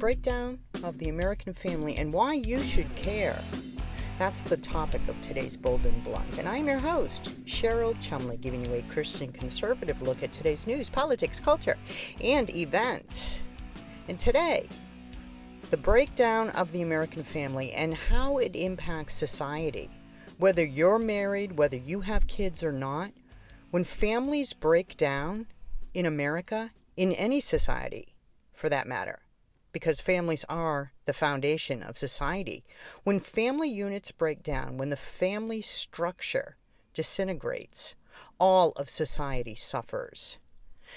breakdown of the American family and why you should care. That's the topic of today's Bold and Blunt. And I'm your host, Cheryl Chumley, giving you a Christian conservative look at today's news, politics, culture, and events. And today, the breakdown of the American family and how it impacts society. Whether you're married, whether you have kids or not, when families break down in America, in any society for that matter, because families are the foundation of society. When family units break down, when the family structure disintegrates, all of society suffers.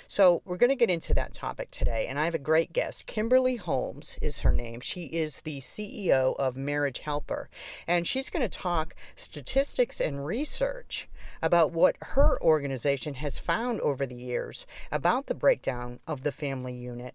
So we're going to get into that topic today, and I have a great guest. Kimberly Holmes is her name. She is the CEO of Marriage Helper, and she's going to talk statistics and research about what her organization has found over the years about the breakdown of the family unit.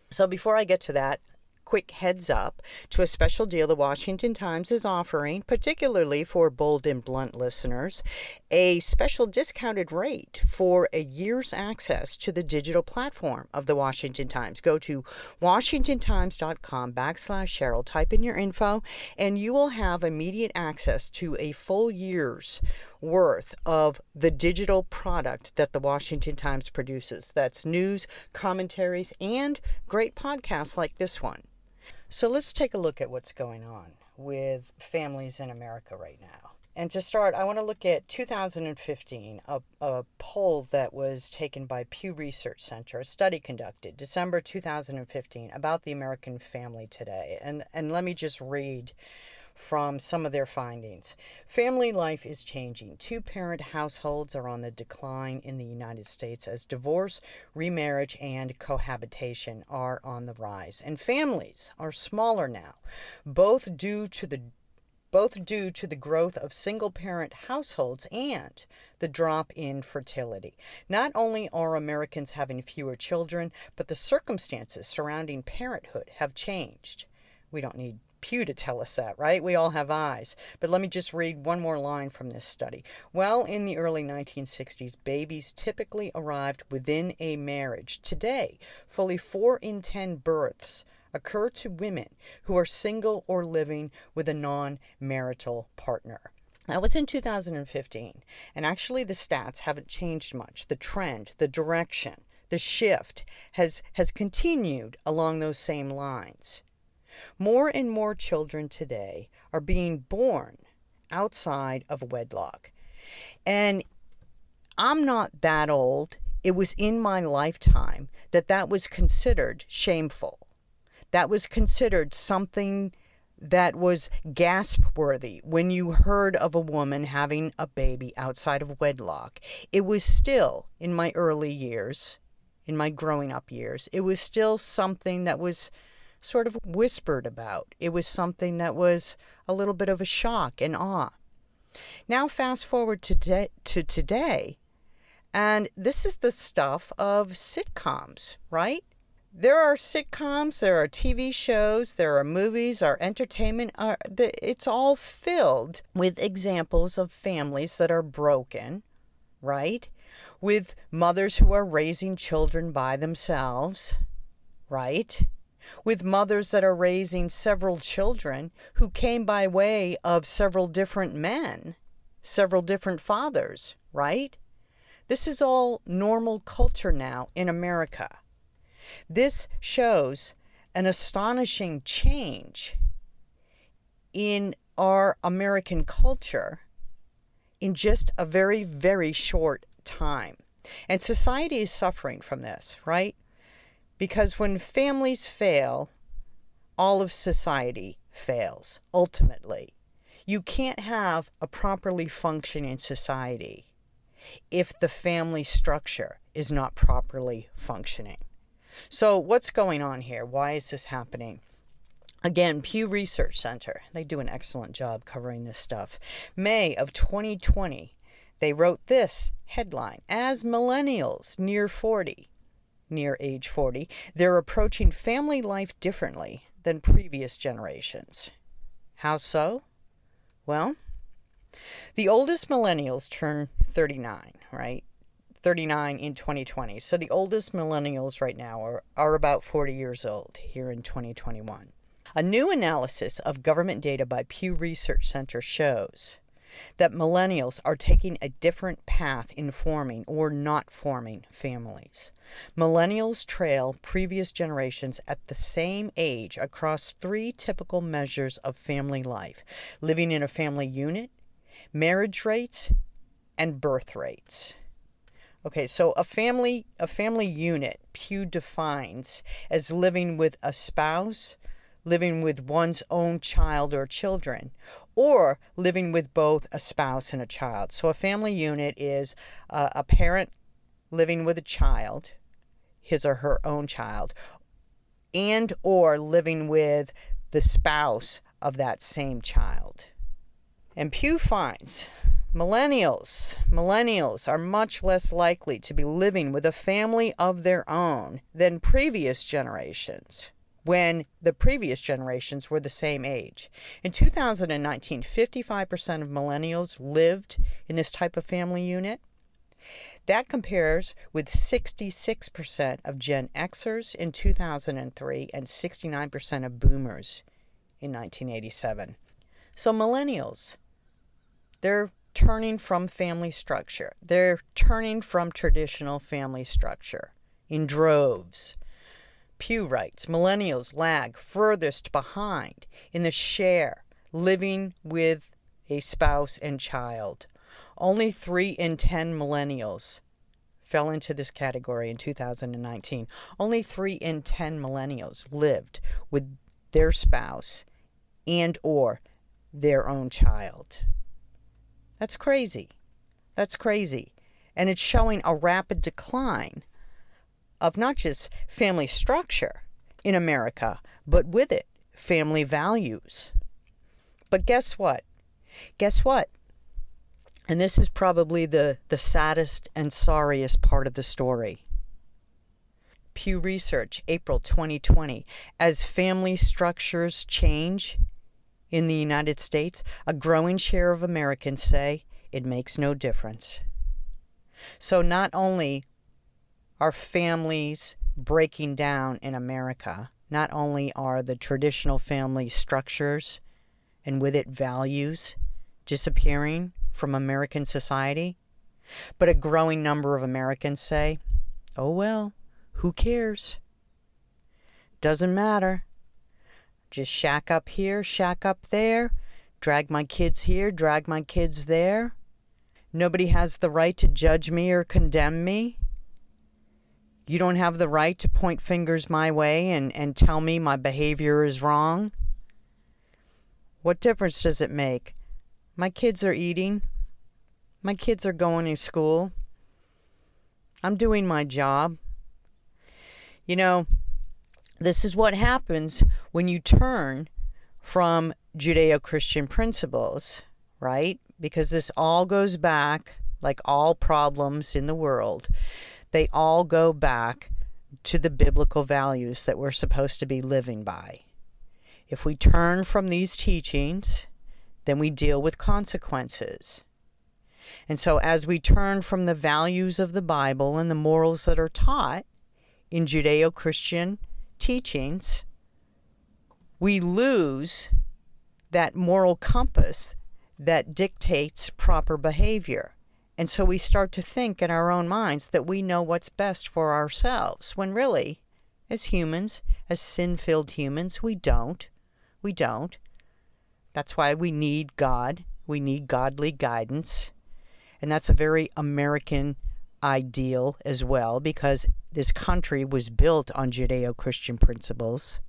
So before I get to that, quick heads up to a special deal the Washington Times is offering, particularly for Bold and Blunt listeners, a special discounted rate for a year's access to the digital platform of the Washington Times. Go to washingtontimes.com/Cheryl, type in your info, and you will have immediate access to a full year's worth of the digital product that the Washington Times produces. That's news, commentaries, and great podcasts like this one. So let's take a look at what's going on with families in America right now. And to start, I want to look at 2015, a poll that was taken by Pew Research Center, a study conducted December 2015 about the American family today. And let me just read from some of their findings. Family life is changing. Two-parent households are on the decline in the United States as divorce, remarriage, and cohabitation are on the rise. And families are smaller now, both due to the growth of single-parent households and the drop in fertility. Not only are Americans having fewer children, but the circumstances surrounding parenthood have changed. We don't need Pew to tell us that, right? We all have eyes. But let me just read one more line from this study. Well, in the early 1960s, babies typically arrived within a marriage. Today, fully 4 in 10 births occur to women who are single or living with a non-marital partner. That was in 2015. And actually, the stats haven't changed much. The trend, the direction, the shift has continued along those same lines. More and more children today are being born outside of wedlock. And I'm not that old. It was in my lifetime that was considered shameful. That was considered something that was gasp-worthy when you heard of a woman having a baby outside of wedlock. It was still, in my early years, in my growing up years, it was still something that was sort of whispered about. It was something that was a little bit of a shock and awe. Now fast forward to today, and this is the stuff of sitcoms, right? There are sitcoms, there are TV shows, there are movies, our entertainment, it's all filled with examples of families that are broken, right? With mothers who are raising children by themselves, right? With mothers that are raising several children who came by way of several different men, several different fathers, right? This is all normal culture now in America. This shows an astonishing change in our American culture in just a very, very short time. And society is suffering from this, right? Because when families fail, all of society fails, ultimately. You can't have a properly functioning society if the family structure is not properly functioning. So what's going on here? Why is this happening? Again, Pew Research Center, they do an excellent job covering this stuff. May of 2020, they wrote this headline: as millennials near age 40, they're approaching family life differently than previous generations. How so? Well, the oldest millennials turn 39, right? 39 in 2020. So the oldest millennials right now are about 40 years old here in 2021. A new analysis of government data by Pew Research Center shows that millennials are taking a different path in forming or not forming families. Millennials trail previous generations at the same age across 3 typical measures of family life: living in a family unit, marriage rates, and birth rates. Okay, so a family unit, Pew defines as living with a spouse, living with one's own child or children, or living with both a spouse and a child. So a family unit is a parent living with a child, his or her own child, and or living with the spouse of that same child. And Pew finds millennials are much less likely to be living with a family of their own than previous generations, when the previous generations were the same age. In 2019, 55% of millennials lived in this type of family unit. That compares with 66% of Gen Xers in 2003 and 69% of Boomers in 1987. So millennials, they're turning from family structure. They're turning from traditional family structure in droves. Pew writes, millennials lag furthest behind in the share living with a spouse and child. Only 3 in 10 millennials fell into this category in 2019. Only 3 in 10 millennials lived with their spouse and or their own child. That's crazy. That's crazy. And it's showing a rapid decline of not just family structure in America, but with it, family values. But guess what? And this is probably the saddest and sorriest part of the story. Pew Research, April 2020. As family structures change in the United States, a growing share of Americans say it makes no difference. So not only are families breaking down in America, not only are the traditional family structures and with it values disappearing from American society, but a growing number of Americans say, oh well, who cares? Doesn't matter. Just shack up here, shack up there, drag my kids here, drag my kids there. Nobody has the right to judge me or condemn me. You don't have the right to point fingers my way and tell me my behavior is wrong. What difference does it make? My kids are eating. My kids are going to school. I'm doing my job. You know, this is what happens when you turn from Judeo-Christian principles, right? Because this all goes back, like all problems in the world, they all go back to the biblical values that we're supposed to be living by. If we turn from these teachings, then we deal with consequences. And so as we turn from the values of the Bible and the morals that are taught in Judeo-Christian teachings, we lose that moral compass that dictates proper behavior. And so we start to think in our own minds that we know what's best for ourselves, when really, as humans, as sin-filled humans, we don't. We don't. That's why we need God. We need godly guidance. And that's a very American ideal as well, because this country was built on Judeo-Christian principles.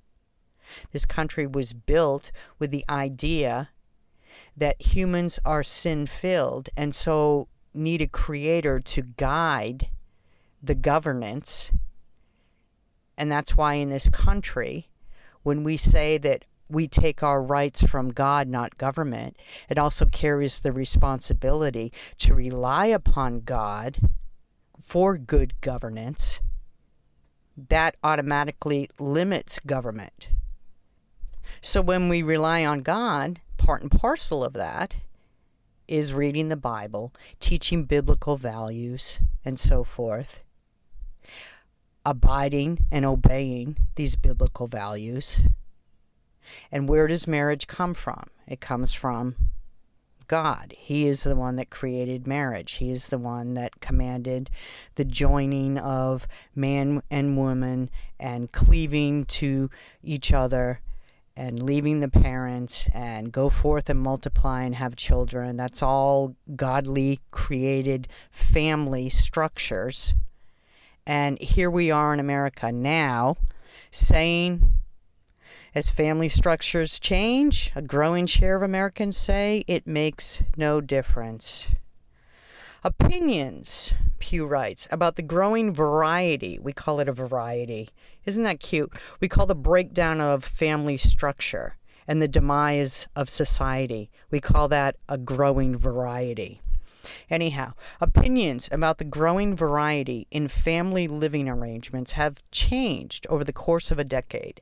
This country was built with the idea that humans are sin-filled and so need a creator to guide the governance. And that's why in this country, when we say that we take our rights from God, not government, it also carries the responsibility to rely upon God for good governance. That automatically limits government. So when we rely on God, part and parcel of that is reading the Bible, teaching biblical values, and so forth, abiding and obeying these biblical values. And where does marriage come from? It comes from God. He is the one that created marriage. He is the one that commanded the joining of man and woman and cleaving to each other and leaving the parents and go forth and multiply and have children. That's all godly created family structures. And here we are in America now saying, as family structures change, a growing share of Americans say it makes no difference. Opinions, Pew writes, about the growing variety. We call it a variety. Isn't that cute? We call the breakdown of family structure and the demise of society. We call that a growing variety. Anyhow, opinions about the growing variety in family living arrangements have changed over the course of a decade.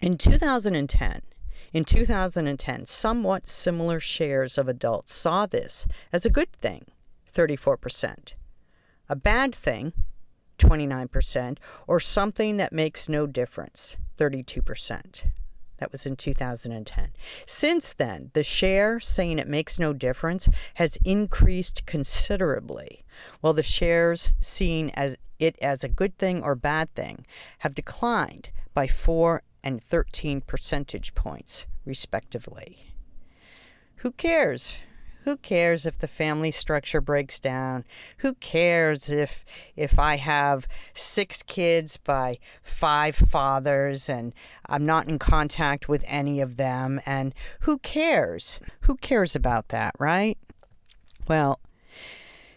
In 2010, somewhat similar shares of adults saw this as a good thing, 34%, a bad thing, 29%, or something that makes no difference, 32%. That was in 2010. Since then, the share saying it makes no difference has increased considerably, while the shares seeing it as a good thing or bad thing have declined by 4 and 13 percentage points, respectively. Who cares? Who cares if the family structure breaks down? Who cares if I have 6 kids by 5 fathers and I'm not in contact with any of them? And who cares? Who cares about that, right? Well,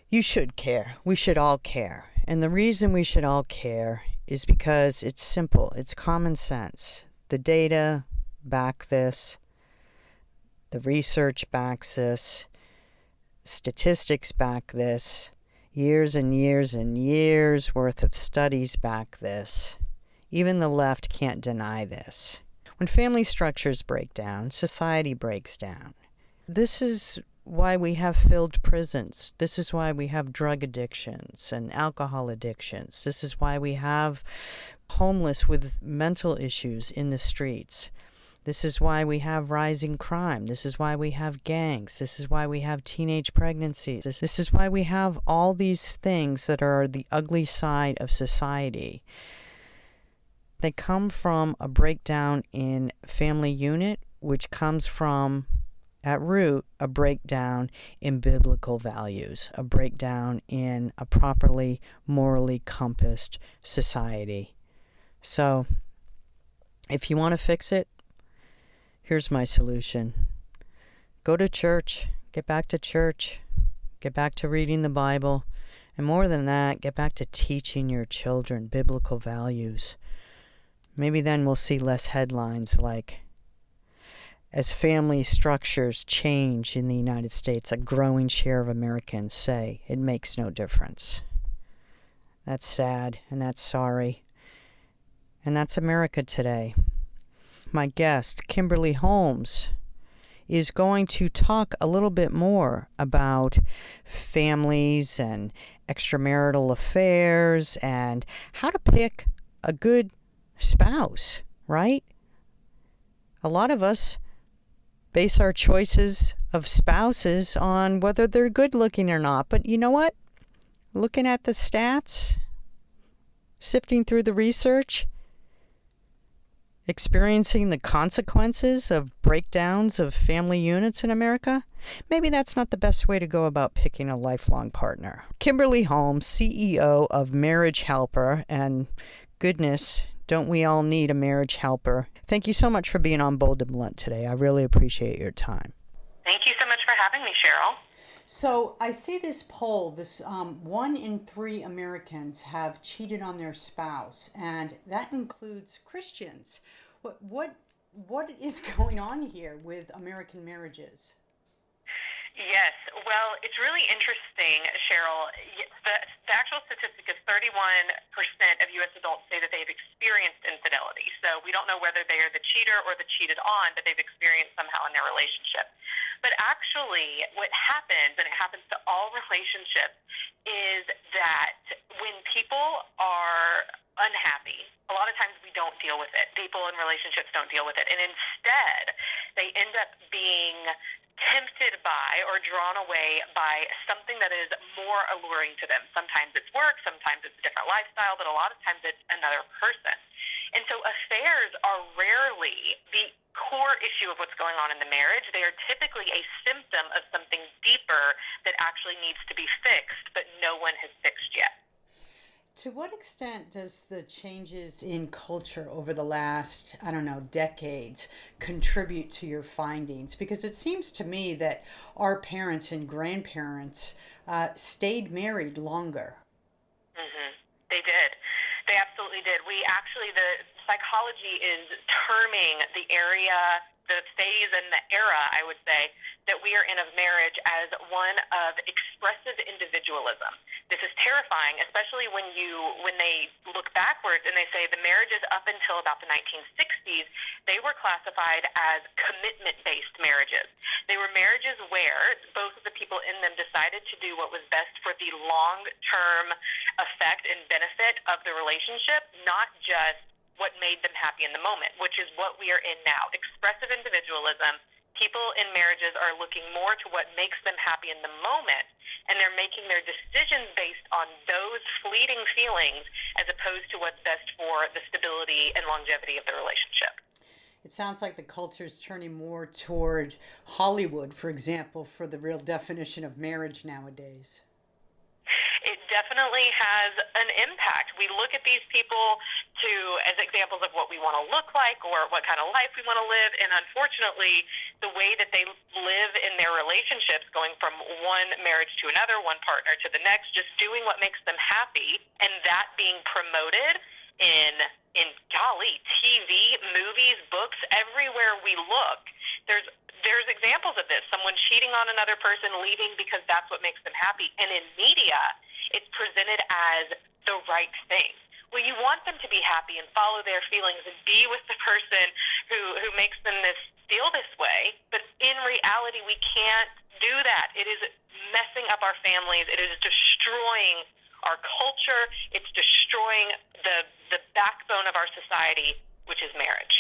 you should care. We should all care. And the reason we should all care is because it's simple. It's common sense. The data back this. The research backs this. Statistics back this. Years and years and years worth of studies back this. Even the left can't deny this. When family structures break down, society breaks down. This is why we have filled prisons. This is why we have drug addictions and alcohol addictions. This is why we have homeless with mental issues in the streets. This is why we have rising crime. This is why we have gangs. This is why we have teenage pregnancies. This is why we have all these things that are the ugly side of society. They come from a breakdown in family unit, which comes from, at root, a breakdown in biblical values, a breakdown in a properly morally compassed society. So, if you want to fix it, here's my solution. Go to church, get back to reading the Bible, and more than that, get back to teaching your children biblical values. Maybe then we'll see less headlines like, as family structures change in the United States, a growing share of Americans say it makes no difference. That's sad, and that's sorry. And that's America today. My guest, Kimberly Holmes, is going to talk a little bit more about families and extramarital affairs and how to pick a good spouse, right? A lot of us base our choices of spouses on whether they're good looking or not. But you know what? Looking at the stats, sifting through the research, experiencing the consequences of breakdowns of family units in America, maybe that's not the best way to go about picking a lifelong partner. Kimberly Holmes, CEO of Marriage Helper, and goodness, don't we all need a marriage helper? Thank you so much for being on Bold and Blunt today. I really appreciate your time. Thank you so much for having me, Cheryl. So I see this poll, 1 in 3 Americans have cheated on their spouse, and that includes Christians. What is going on here with American marriages? Yes, well, it's really interesting, Cheryl. The actual statistic is 31% of U.S. adults say that they've experienced infidelity. So we don't know whether they are the cheater or the cheated on, but they've experienced somehow in their relationship. But actually, what happens, and it happens to all relationships, is that when people are unhappy, a lot of times we don't deal with it. People in relationships don't deal with it. And instead, they end up being tempted by or drawn away by something that is more alluring to them. Sometimes it's work, sometimes it's a different lifestyle, but a lot of times it's another person. And so affairs are rarely the core issue of what's going on in the marriage. They are typically a symptom of something deeper that actually needs to be fixed, but no one has fixed yet. To what extent does the changes in culture over the last, I don't know, decades contribute to your findings? Because it seems to me that our parents and grandparents stayed married longer. They did. They absolutely did. The psychology is terming the area, the phase and the era, I would say, that we are in of marriage as one of expressive individualism. This is terrifying, especially when they look backwards and they say the marriages up until about the 1960s, they were classified as commitment-based marriages. They were marriages where both of the people in them decided to do what was best for the long-term effect and benefit of the relationship, not just what made them happy in the moment, which is what we are in now. Expressive individualism. People in marriages are looking more to what makes them happy in the moment, and they're making their decisions based on those fleeting feelings as opposed to what's best for the stability and longevity of the relationship. It sounds like the culture is turning more toward Hollywood, for example, for the real definition of marriage nowadays. It definitely has an impact. We look at these people as examples of what we want to look like or what kind of life we want to live, and unfortunately, the way that they live in their relationships, going from one marriage to another, one partner to the next, just doing what makes them happy, and that being promoted in TV, movies, books, everywhere we look. There's examples of this. Someone cheating on another person, leaving because that's what makes them happy. And in media, it's presented as the right thing. Well, you want them to be happy and follow their feelings and be with the person who makes them feel this way. But in reality, we can't do that. It is messing up our families. It is destroying our culture. It's destroying the backbone of our society, which is marriage.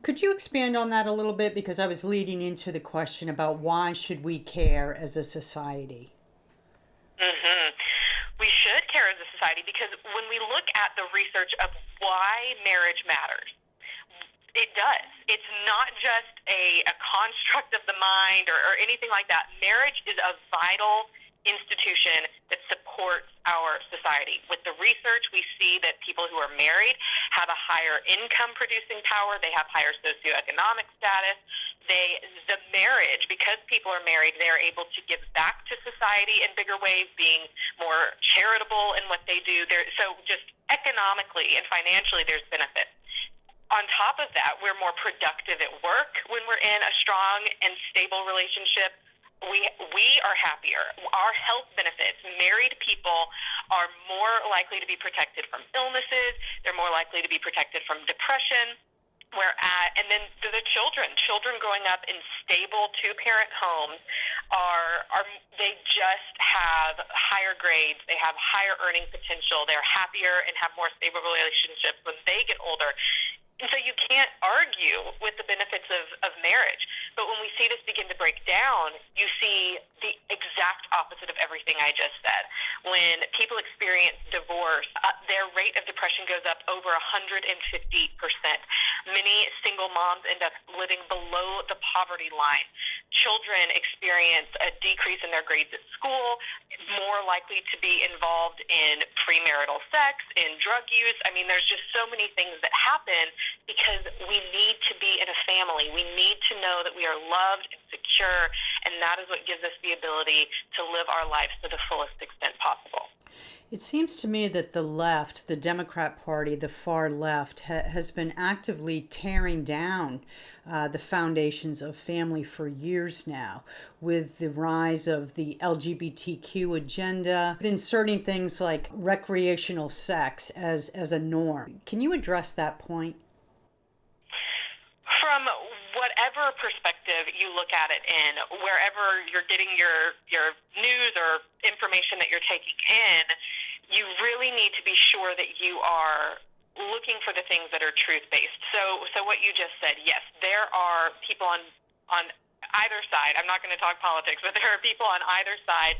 Could you expand on that a little bit? Because I was leading into the question about why should we care as a society? We should care as a society because when we look at the research of why marriage matters, it does. It's not just a construct of the mind or anything like that. Marriage is a vital institution that supports our society. With the research, we see that people who are married have a higher income producing power. They have higher socioeconomic status. The marriage, because people are married, they're able to give back to society in bigger ways, being more charitable in what they do. So just economically and financially, there's benefits. On top of that, we're more productive at work when we're in a strong and stable relationship. We are happier. Our health benefits. Married people are more likely to be protected from illnesses. They're more likely to be protected from depression. And then the children growing up in stable two-parent homes they just have higher grades. They have higher earning potential. They're happier and have more stable relationships when they get older. And so you can't argue with the benefits of marriage. But when we see this begin to break down, you see the exact opposite of everything I just said. When people experience divorce, their rate of depression goes up over 150%. Many single moms end up living below the poverty line. Children experience a decrease in their grades at school, more likely to be involved in premarital sex, in drug use. I mean, there's just so many things that happen because we need to be in a family. We need to know that we are loved and secure, and that is what gives us the ability to live our lives to the fullest extent possible. It seems to me that the left, the Democrat Party, the far left, has been actively tearing down the foundations of family for years now, with the rise of the LGBTQ agenda, inserting things like recreational sex as a norm. Can you address that point? From whatever perspective perspective you look at it in, wherever you're getting your news or information that you're taking in, you really need to be sure that you are looking for the things that are truth-based. So what you just said, yes, there are people on either side. I'm not going to talk politics, but there are people on either side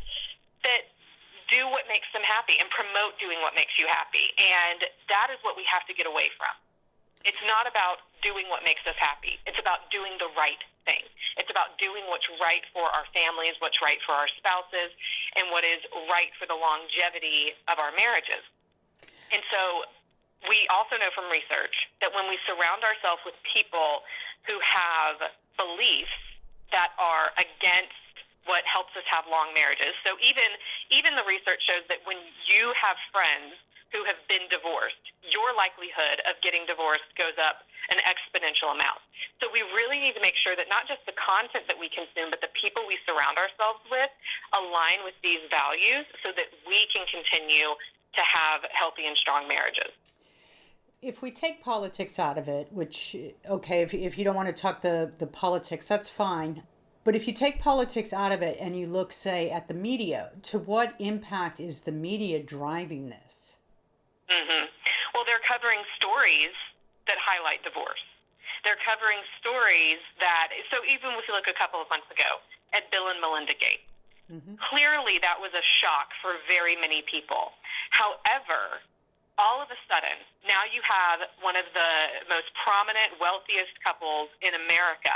that do what makes them happy and promote doing what makes you happy. And that is what we have to get away from. It's not about doing what makes us happy. It's about doing the right thing. It's about doing what's right for our families, what's right for our spouses, and what is right for the longevity of our marriages. And so we also know from research that when we surround ourselves with people who have beliefs that are against what helps us have long marriages. So even the research shows that when you have friends who have been divorced, your likelihood of getting divorced goes up an exponential amount. So we really need to make sure that not just the content that we consume, but the people we surround ourselves with align with these values so that we can continue to have healthy and strong marriages. If we take politics out of it, which, okay, if you don't want to talk the politics, that's fine. But if you take politics out of it and you look, say, at the media, to what impact is the media driving this? Mm-hmm. Well, they're covering stories that highlight divorce. They're covering stories that, so even if you look a couple of months ago at Bill and Melinda Gates, clearly that was a shock for very many people. However, all of a sudden, now you have one of the most prominent, wealthiest couples in America.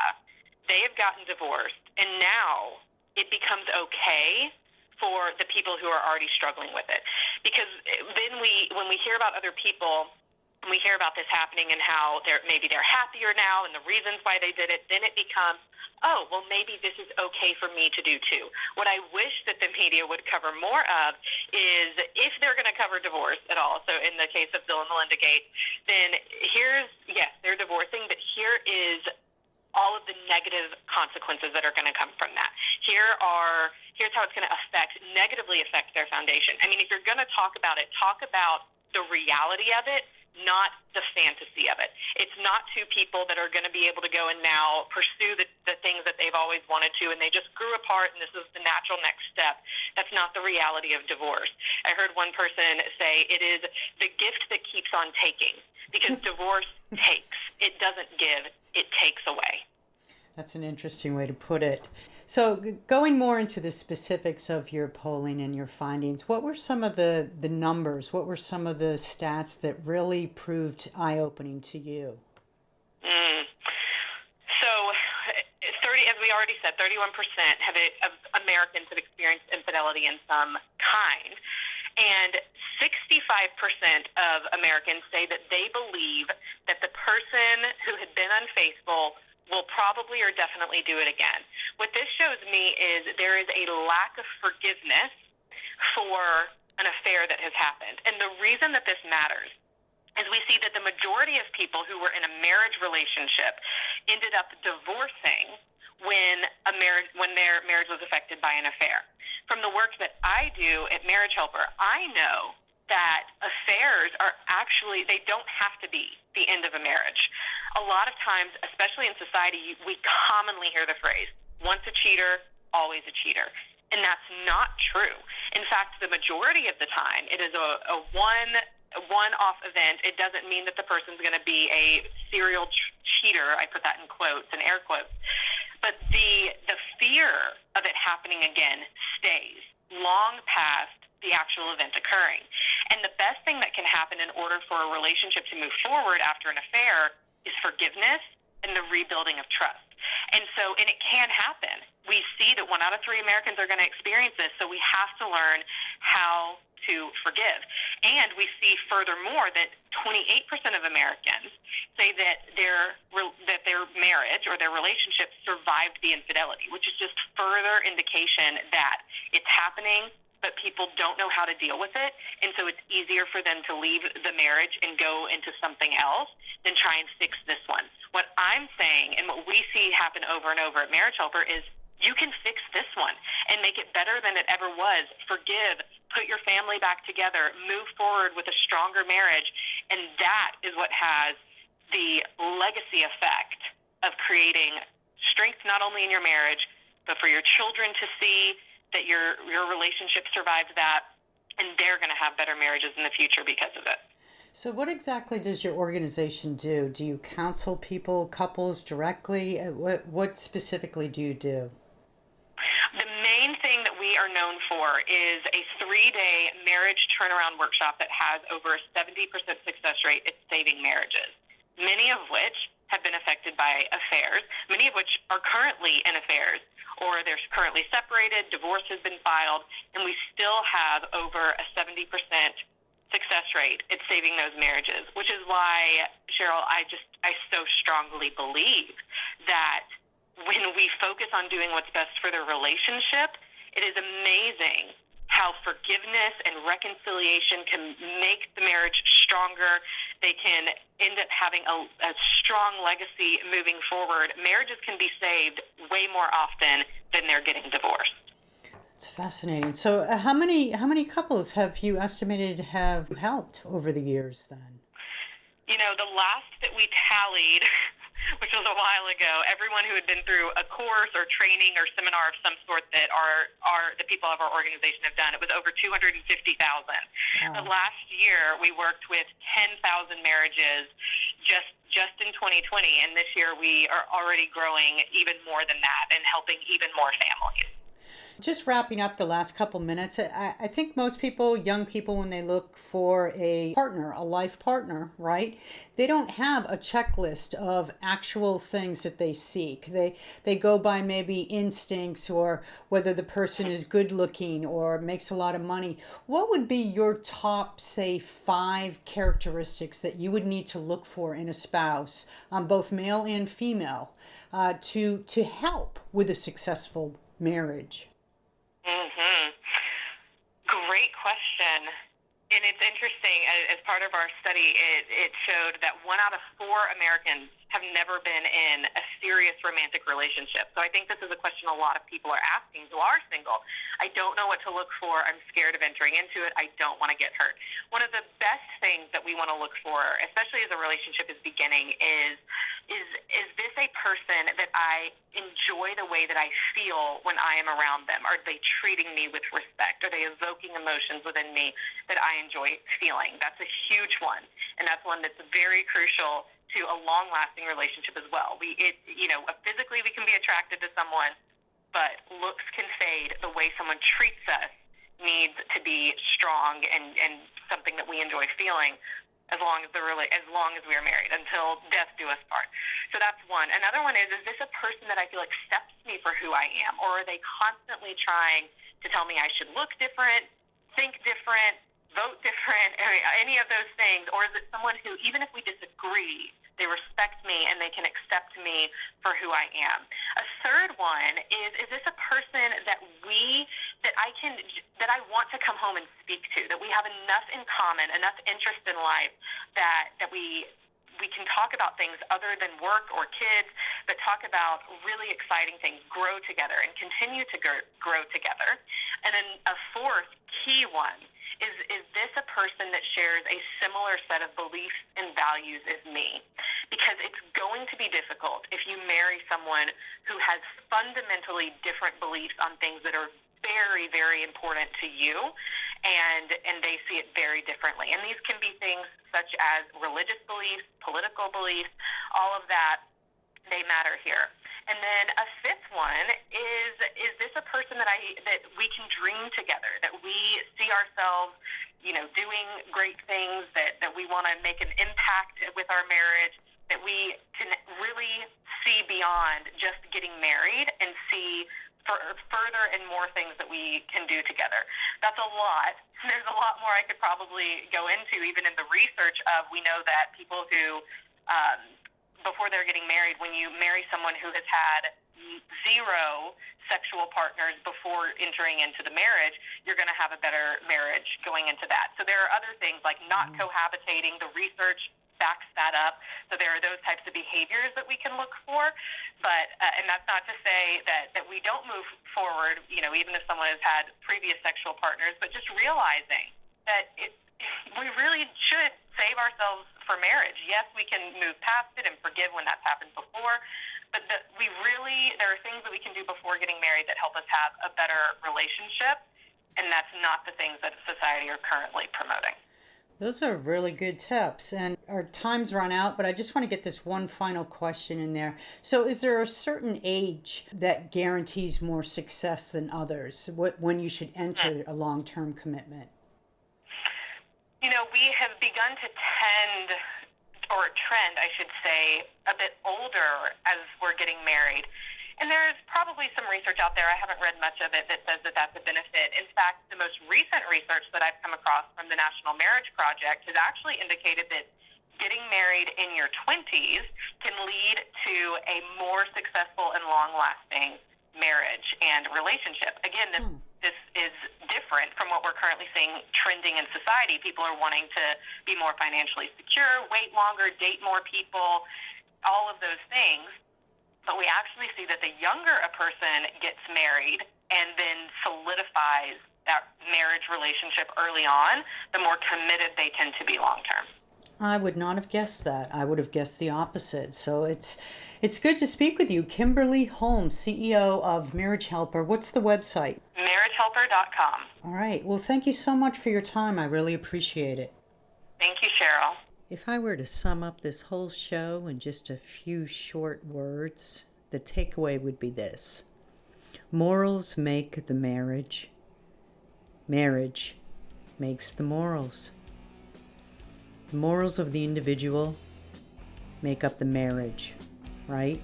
They have gotten divorced, and now it becomes okay for the people who are already struggling with it. Because then when we hear about other people, and we hear about this happening and how maybe they're happier now and the reasons why they did it, then it becomes, oh, well, maybe this is okay for me to do too. What I wish that the media would cover more of is, if they're going to cover divorce at all, so in the case of Bill and Melinda Gates, then yes, they're divorcing, but here is all of the negative consequences that are going to come from that. Here's how it's going to negatively affect their foundation. I mean, if you're going to talk about it, talk about the reality of it, not the fantasy of it. It's not two people that are going to be able to go and now pursue the things that they've always wanted to, and they just grew apart, and this is the natural next step. That's not the reality of divorce. I heard one person say it is the gift that keeps on taking, because divorce takes. It doesn't give, it takes away. That's an interesting way to put it. So going more into the specifics of your polling and your findings, what were some of the numbers? What were some of the stats that really proved eye-opening to you? So 30, as we already said, 31% of Americans have experienced infidelity in some kind. And 65% of Americans say that they believe that the person who had been unfaithful will probably or definitely do it again. What this shows me is there is a lack of forgiveness for an affair that has happened. And the reason that this matters is we see that the majority of people who were in a marriage relationship ended up divorcing when their marriage was affected by an affair. From the work that I do at Marriage Helper, I know that affairs are actually, they don't have to be the end of a marriage. A lot of times, especially in society, we commonly hear the phrase, once a cheater, always a cheater. And that's not true. In fact, the majority of the time, it is a one-off event. It doesn't mean that the person's going to be a serial cheater. I put that in quotes, in air quotes. But the fear of it happening again stays long past the actual event occurring. And the best thing that can happen in order for a relationship to move forward after an affair is forgiveness and the rebuilding of trust. And it can happen. We see that 1 out of 3 Americans are going to experience this, so we have to learn how to forgive. And we see furthermore that 28% of Americans say that their marriage or their relationship survived the infidelity, which is just further indication that it's happening, but people don't know how to deal with it, and so it's easier for them to leave the marriage and go into something else than try and fix this one. What I'm saying, and what we see happen over and over at Marriage Helper, is you can fix this one and make it better than it ever was. Forgive, put your family back together, move forward with a stronger marriage, and that is what has the legacy effect of creating strength not only in your marriage, but for your children to see that your relationship survives that, and they're going to have better marriages in the future because of it. So what exactly does your organization do? Do you counsel people, couples directly? What specifically do you do? The main thing that we are known for is a 3-day marriage turnaround workshop that has over a 70% success rate at saving marriages, many of which have been affected by affairs, many of which are currently in affairs, or they're currently separated, divorce has been filed, and we still have over a 70% success rate at saving those marriages, which is why, Cheryl, I so strongly believe that when we focus on doing what's best for the relationship, it is amazing how forgiveness and reconciliation can make the marriage stronger. They can end up having a strong legacy moving forward. Marriages can be saved way more often than they're getting divorced. It's fascinating. So how many couples have you estimated have helped over the years then? The last that we tallied, which was a while ago, everyone who had been through a course or training or seminar of some sort that the people of our organization have done, it was over 250,000. Wow. Last year, we worked with 10,000 marriages just in 2020, and this year we are already growing even more than that and helping even more families. Just wrapping up the last couple minutes, I think most people, young people, when they look for a partner, a life partner, right, they don't have a checklist of actual things that they seek. They go by maybe instincts or whether the person is good looking or makes a lot of money. What would be your top, say, 5 characteristics that you would need to look for in a spouse, both male and female, to help with a successful marriage? Great question. And it's interesting, as part of our study, it showed that 1 out of 4 Americans have never been in a serious romantic relationship. So I think this is a question a lot of people are asking who are single. I don't know what to look for. I'm scared of entering into it. I don't want to get hurt. One of the best things that we want to look for, especially as a relationship is beginning, is this a person that I enjoy the way that I feel when I am around them? Are they treating me with respect? Are they evoking emotions within me that I enjoy feeling? That's a huge one, and that's one that's very crucial to a long-lasting relationship as well. Physically we can be attracted to someone, but looks can fade. The way someone treats us needs to be strong and something that we enjoy feeling as long as we are married, until death do us part. So that's one. Another one is this a person that I feel accepts me for who I am, or are they constantly trying to tell me I should look different, think different, vote different, any of those things? Or is it someone who, even if we disagree, they respect me and they can accept me for who I am? A third one is this a person that I want to come home and speak to, that we have enough in common, enough interest in life that we can talk about things other than work or kids, but talk about really exciting things, grow together, and continue to grow together. And then a fourth key one is this a person that shares a similar set of beliefs and values as me? Because it's going to be difficult if you marry someone who has fundamentally different beliefs on things that are very, very important to you, and they see it very differently. And these can be things such as religious beliefs, political beliefs, all of that, they matter here. And then a fifth one is this a person that we can dream together, that we see ourselves, doing great things, that we want to make an impact with our marriage, that we can really see beyond just getting married and see further and more things that we can do together. That's a lot. There's a lot more I could probably go into, even in the research of, we know that people who, before they're getting married, when you marry someone who has had 0 sexual partners before entering into the marriage, you're going to have a better marriage going into that. So there are other things like not cohabitating. The research backs that up. So there are those types of behaviors that we can look for. But and that's not to say that we don't move forward, even if someone has had previous sexual partners, but just realizing that we really should save ourselves for marriage. Yes, we can move past it and forgive when that's happened before, but there are things that we can do before getting married that help us have a better relationship, and that's not the things that society are currently promoting. Those are really good tips. And our time's run out, but I just want to get this one final question in there. So, is there a certain age that guarantees more success than others? When you should enter a long-term commitment? We have begun to trend, I should say, a bit older as we're getting married. And there's probably some research out there, I haven't read much of it, that says that that's a benefit. In fact, the most recent research that I've come across from the National Marriage Project has actually indicated that getting married in your 20s can lead to a more successful and long-lasting marriage and relationship. Again, this is different from what we're currently seeing trending in society. People are wanting to be more financially secure, wait longer, date more people, all of those things. But we actually see that the younger a person gets married and then solidifies that marriage relationship early on, the more committed they tend to be long term. I would not have guessed that. I would have guessed the opposite. So it's good to speak with you. Kimberly Holmes, CEO of Marriage Helper. What's the website? MarriageHelper.com. All right. Well, thank you so much for your time. I really appreciate it. Thank you, Cheryl. If I were to sum up this whole show in just a few short words, the takeaway would be this. Morals make the marriage. Marriage makes the morals. The morals of the individual make up the marriage, right?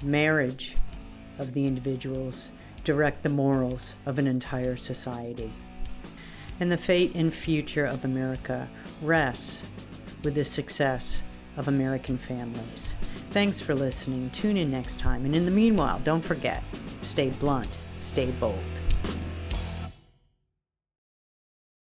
Marriage of the individuals direct the morals of an entire society. And the fate and future of America rests with the success of American families. Thanks for listening. Tune in next time. And in the meanwhile, don't forget, stay blunt, stay bold.